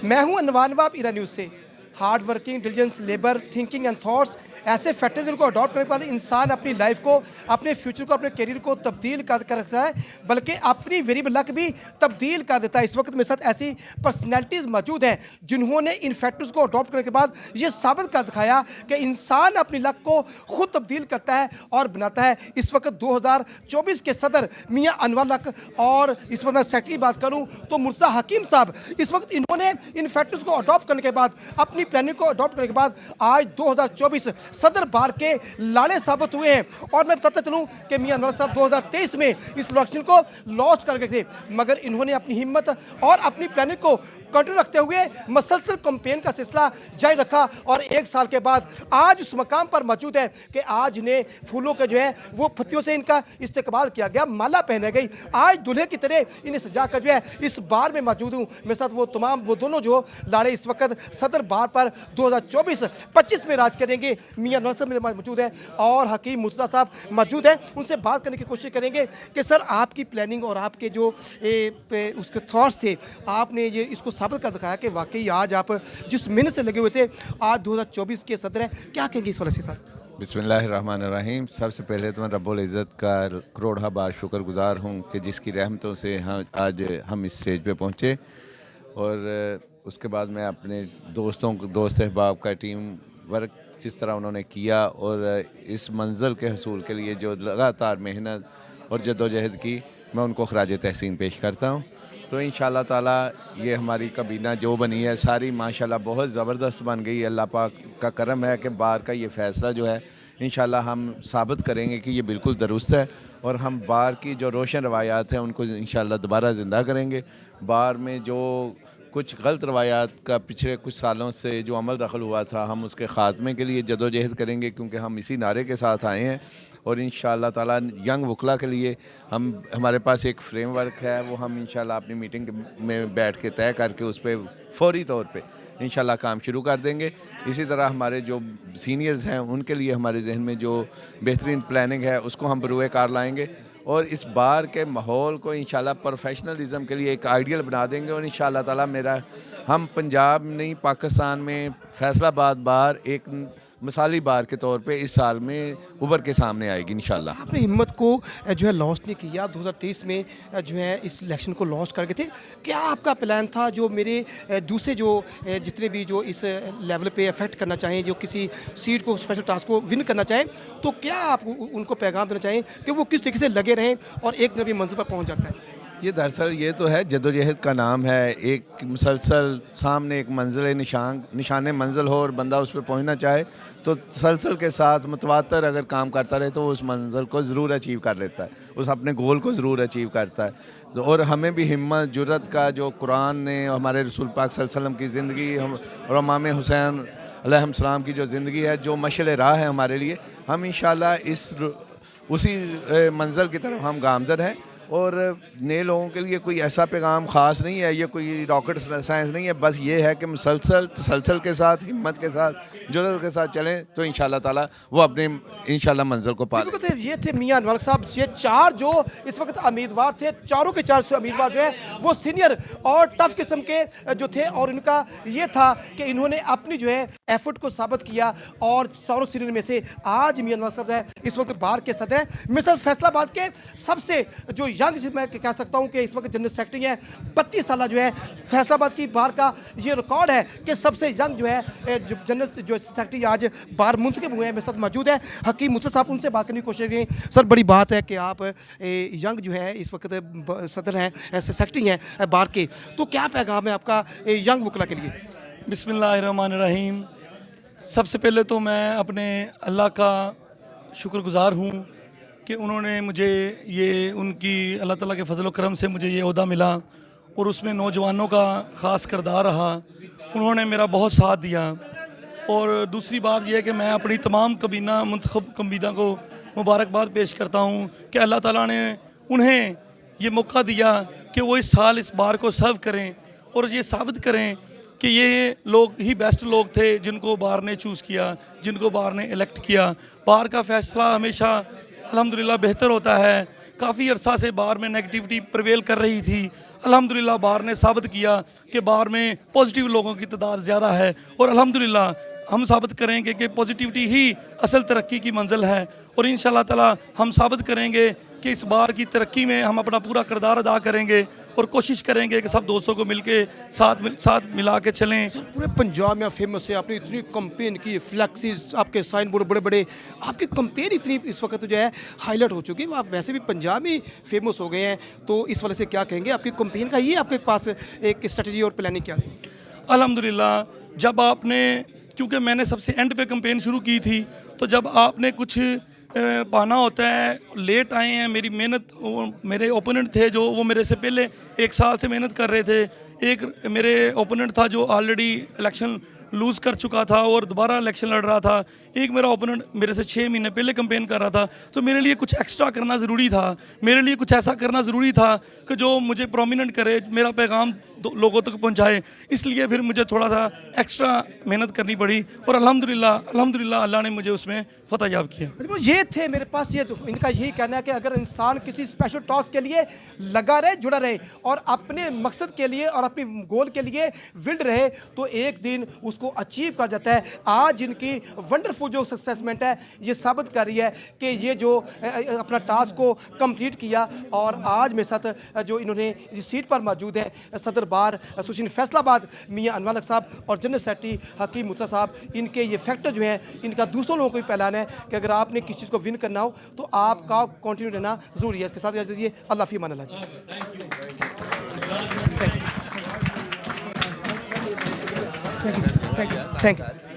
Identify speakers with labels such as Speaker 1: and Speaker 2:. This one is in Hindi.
Speaker 1: मैं हूं अनवर नवाब इरा न्यूज़ से। Hard working, diligence, labour, thinking and thoughts ऐसे फैक्टर्स जिनको अडॉप्ट करने के बाद इंसान अपनी लाइफ को, अपने फ्यूचर को, अपने करियर को तब्दील कर रखता है, बल्कि अपनी वेरिएबल लक भी तब्दील कर देता है। इस वक्त मेरे साथ ऐसी पर्सनैलिटीज़ मौजूद हैं जिन्होंने इन फैक्टर्स को अडॉप्ट करने के बाद ये साबित कर दिखाया कि इंसान अपनी लक को खुद तब्दील करता है और बनाता है। इस वक्त 2024 के सदर मियाँ अनवर लक और इस वक्त मैं सेक्रेटरी की बात करूँ तो मुर्तज़ा हकीम साहब, इस वक्त इन्होंने इन फैक्टर्स को अडॉप्ट करने के बाद, अपनी प्लानिंग को अडॉप्ट करने के बाद आज 2024 सदर बार के लाड़े साबित हुए हैं। और मैं बताता चलूं कि मियां अनवर साहब 2023 में इस इलेक्शन को लॉन्च कर गए थे, मगर इन्होंने अपनी हिम्मत और अपनी प्लानिंग को कंटिन्यू रखते हुए मसलसल कैंपेन का सिलसिला जारी रखा और 1 साल के बाद आज उस मकाम पर मौजूद है कि आज इन्हें फूलों के जो है वो पत्तियों से इनका इस्तेकबाल किया गया, माला पहने गई। आज दूल्हे की तरह इन्हें सजा कर जो है इस बार में मौजूद हूँ। मेरे साथ वो दोनों जो लाड़े इस वक्त सदर बार पर 2024-25 में राज करेंगे, मियां अनवर साहब मेरे पास मौजूद है और हकीम मुर्तज़ा साहब मौजूद हैं। उनसे बात करने की कोशिश करेंगे कि सर, आपकी प्लानिंग और आपके जो उसके थॉट्स थे, आपने ये इसको साबित कर दिखाया कि वाकई आज आप जिस मेहनत से लगे हुए थे, आज 2024 के सदर हैं, क्या कहेंगे इस वाले से सर?
Speaker 2: बिस्मिल्लाहिर्रहमानिर्रहीम। सबसे पहले तो मैं रब्बुल इज़्ज़त का करोड़ा बार शुक्रगुज़ार हूँ कि जिसकी रहमतों से आज हम इस स्टेज पे पहुँचे। और उसके बाद मैं अपने दोस्त अहबाब का टीम वर्क जिस तरह उन्होंने किया और इस मंज़िल के हसूल के लिए जो लगातार मेहनत और जद्दोजहद की, मैं उनको खराज तहसीन पेश करता हूँ। तो इंशाअल्लाह ताला ये हमारी काबीना जो बनी है सारी माशाल्लाह बहुत ज़बरदस्त बन गई है। अल्लाह पाक का करम है कि बार का ये फ़ैसला जो है इंशाअल्लाह हम साबित करेंगे कि ये बिल्कुल दुरुस्त है और हम बार की जो रोशन रवायात हैं उनको इंशाअल्लाह दोबारा ज़िंदा करेंगे। बार में जो कुछ गलत रवायात का पिछले कुछ सालों से जो अमल दखल हुआ था, हम उसके ख़ात्मे के लिए जदोजहद करेंगे, क्योंकि हम इसी नारे के साथ आए हैं। और इंशाअल्लाह ताला यंग वकला के लिए हमारे पास एक फ्रेमवर्क है, वो हम इंशाअल्लाह अपनी मीटिंग में बैठ के तय करके उस पर फौरी तौर पे इंशाअल्लाह काम शुरू कर देंगे। इसी तरह हमारे जो सीनियर्स हैं उनके लिए हमारे जहन में जो बेहतरीन प्लानिंग है उसको हम बरूए कार लाएँगे और इस बार के माहौल को इंशाल्लाह प्रोफेशनलिज्म के लिए एक आइडियल बना देंगे। और इंशाल्लाह ताला हम पंजाब नहीं, पाकिस्तान में फैसलाबाद बार एक मिसाली बार के तौर पे इस साल में उभर के सामने आएगी इंशाल्लाह।
Speaker 1: आपने हिम्मत को जो है लॉन्च नहीं किया, 2023 में जो है इस इलेक्शन को लॉन्च करके थे। क्या आपका प्लान था जो मेरे दूसरे जो जितने भी जो इस लेवल पे अफेक्ट करना चाहें, जो किसी सीट को, स्पेशल टास्क को विन करना चाहें, तो क्या आप उनको पैगाम देना चाहें कि वो किस तरीके से लगे रहें और एक दिन भी मंजिल पर पहुँच जाता है?
Speaker 2: ये दरअसल ये तो है, जद्दोजहद का नाम है। एक मुसलसल सामने एक मंजिल निशान मंजिल हो और बंदा उस पर पहुँचना चाहे तो तसलसल के साथ मुतवातर अगर काम करता रहे तो उस मंजिल को ज़रूर अचीव कर लेता है, उस अपने गोल को ज़रूर अचीव करता है। और हमें भी हिम्मत जुर्रत का जो कुरान ने, हमारे रसूल पाक सल्लल्लाहु अलैहि वसल्लम की ज़िंदगी और इमाम हुसैन अलैहिस्सलाम की जो ज़िंदगी है, जो मशअल राह है हमारे लिए, हम इंशाअल्लाह उसी मंजिल की तरफ हम गामज़द हैं। और नए लोगों के लिए कोई ऐसा पैगाम ख़ास नहीं है, ये कोई रॉकेट साइंस नहीं है, बस ये है कि तसलसल के साथ, हिम्मत के साथ, जुर्रत के साथ चलें तो इंशाअल्लाह ताला वो अपने इंशाअल्लाह मंजिल को पा लेंगे।
Speaker 1: ये थे मियां अनवर साहब। ये चार जो इस वक्त उम्मीदवार थे, चारों के चार उम्मीदवार जो है वो सीनियर और टफ किस्म के जो थे और इनका ये था कि इन्होंने अपनी जो है एफर्ट को साबित किया और चारों सीनियर में से आज मियां अनवर साहब है इस वक्त बार के सदर हैं। मिसल फैसलाबाद के सबसे जो यंग, मैं कह सकता हूं कि इस वक्त जनरल सेक्रेटरी हैं, 32 साल जो है फैसलाबाद की बार का ये रिकॉर्ड है कि सबसे यंग जो है जनरल जो सेक्रेटरी आज बार मुंतखब हुए हैं। मेरे साथ मौजूद है हकीम मुर्तज़ा साहब, उनसे बात करने की कोशिश करें। सर, बड़ी बात है कि आप यंग जो है इस वक्त सदर हैं, सेक्रेटरी हैं बार के, तो क्या पैगाम है आपका यंग वकला के लिए?
Speaker 3: बिस्मिल्लाहिर्रहमानिर्रहीम। सबसे पहले तो मैं अपने अल्लाह का शुक्रगुज़ार हूँ कि उन्होंने मुझे ये, उनकी अल्लाह ताला के फजल व करम से मुझे ये ओहदा मिला और उसमें नौजवानों का ख़ास किरदार रहा। उन्होंने मेरा बहुत साथ दिया। और दूसरी बात यह है कि मैं अपनी तमाम मुंतखब काबीना को मुबारकबाद पेश करता हूँ कि अल्लाह ताला ने उन्हें ये मौका दिया कि वो इस साल इस बार को सर्व करें और ये साबित करें कि ये लोग ही बेस्ट लोग थे जिनको बार ने चूज़ किया, जिनको बार ने इलेक्ट किया। बार का फ़ैसला हमेशा अल्हम्दुलिल्लाह बेहतर होता है। काफ़ी अरसा से बार में नेगेटिविटी प्रिवेल कर रही थी, अल्हम्दुलिल्लाह बार ने साबित किया कि बार में पॉजिटिव लोगों की तादाद ज़्यादा है, और अल्हम्दुलिल्लाह हम साबित करेंगे कि पॉजिटिविटी ही असल तरक्की की मंजिल है। और इंशाअल्लाह ताला हम साबित करेंगे कि इस बार की तरक्की में हम अपना पूरा किरदार अदा करेंगे और कोशिश करेंगे कि सब दोस्तों को मिलके साथ मिला के चलें।
Speaker 1: सर पूरे पंजाब में आप फेमस है, आपने इतनी कंपेन की, फ्लैक्सीज, आपके साइन बोर्ड बड़े बड़े, आपकी कंपेन इतनी इस वक्त जो है हाईलाइट हो चुकी है। आप वैसे भी पंजाब में फेमस हो गए हैं, तो इस वजह से क्या कहेंगे आपकी कंपेन का, ये आपके पास एक स्ट्रेटजी और प्लानिंग क्या थी?
Speaker 3: अल्हम्दुलिल्लाह जब आपने, क्योंकि मैंने सबसे एंड पे कंपेन शुरू की थी, तो जब आपने कुछ पाना होता है, लेट आए हैं, मेरी मेहनत, मेरे ओपोनेंट थे जो वो मेरे से पहले 1 साल से मेहनत कर रहे थे। एक मेरे ओपोनेंट था जो ऑलरेडी इलेक्शन लूज़ कर चुका था और दोबारा इलेक्शन लड़ रहा था। एक मेरा ओपोनेंट मेरे से 6 महीने पहले कंपेन कर रहा था। तो मेरे लिए कुछ एक्स्ट्रा करना ज़रूरी था, मेरे लिए कुछ ऐसा करना ज़रूरी था कि जो मुझे प्रोमिनेंट करे, मेरा पैगाम लोगों तक पहुंचाए। इसलिए फिर मुझे थोड़ा सा एक्स्ट्रा मेहनत करनी पड़ी, और अल्हम्दुलिल्लाह अल्लाह ने मुझे उसमें फतह याब किया।
Speaker 1: देखो ये थे मेरे पास, ये तो इनका यही कहना है कि अगर इंसान किसी स्पेशल टॉस के लिए लगा रहे, जुड़ा रहे और अपने मकसद के लिए और अपनी गोल के लिए विल्ड रहे, तो एक दिन उसको अचीव कर जाता है। आज इनकी वंडरफुल जो सक्सेसमेंट है ये साबित कर रही है कि ये जो अपना टास्क को कंप्लीट किया, और आज मेरे साथ जो इन्होंने इस सीट पर मौजूद है सदर बार एसोसिएशन फैसलाबाद मियां अनवर हक साहब और जनरल सेक्रेटरी हकीम मुर्तज़ा साहब, इनके ये फैक्टर जो हैं, इनका दूसरों लोगों को भी पहलाना है कि अगर आपने किसी चीज़ को विन करना हो तो आपका कंटिन्यू रहना ज़रूरी है। इसके साथ इजाज़त दीजिए, अल्लाह फी अमान अल्लाह जी। Thank you.